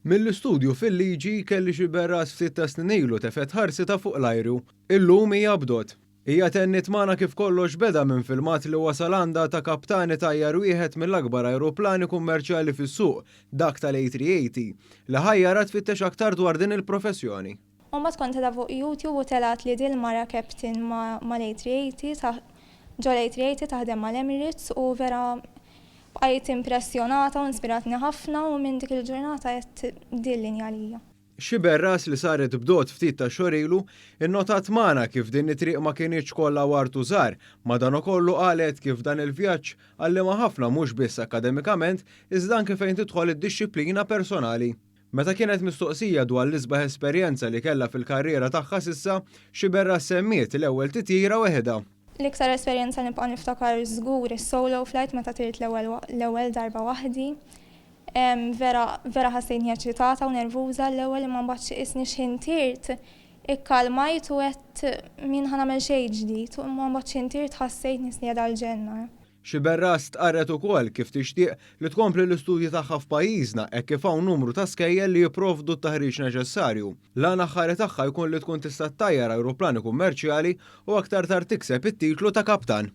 Mill-istudju fil-liġi kelli xi berras ftit ta' snin ilu tefet ħarsi ta' fuq l-ajru. Illum hija bdot. Hija tennit magħna kif kollox beda minn filmat li wasal għandha ta' kaptani tajjar wieħed mill-akbar ajruplani kummerċjali fis-suq, dak tal-A380, li ħajjara tfittex aktar dwar din il-professjoni. Mbagħad kont qiegħda fuq YouTube u telat li din mara captain mal-A380 ġol A380 taħdem mal-Emirates u vera bqajt impressjonata u inspiratni ħafna u minn dik il-ġurnata qed din linja għalija. Xi berras li saret bdot ftit ta' xhur ilu innotat magħna kif din it-triq ma kienx kollha wartu żgħar, madankollu qalet kif dan il-vjaġġ għallima ħafna mhux biss akademikament iżda anke fejn tidħol id-dixxilpina personali. Meta kienet mistoqsija dwar l-isbaħ esperjenza li kellha fil-karriera tagħha s'issa, xi berras semmiet l-ewwel titjira weħda. L-iktar esperjenza nibqa' niftakar żgur is-solo flight meta tirt l-ewwel darba waħdi. Vera ħassejtni eċitata u nervuża l-ewwel imma mbagħad isni x'intirt ikkalmajt u qed min ħanagħmel xejn ġdid u imma mbagħad x'intirt ħassejt nisni għall-ġenna. Xi berras tqarret ukoll kif tixtieq li tkompli l-istudji tagħha f'pajjiżna hekk kif hawn numru ta' skejjel li jipprovdu t-taħriġ neċessarju. L-għan aħħari tagħha jkun li tkun tista' ttajjar ajruplani kummerċjali u aktar tard tikseb it-titlu ta' kaptan.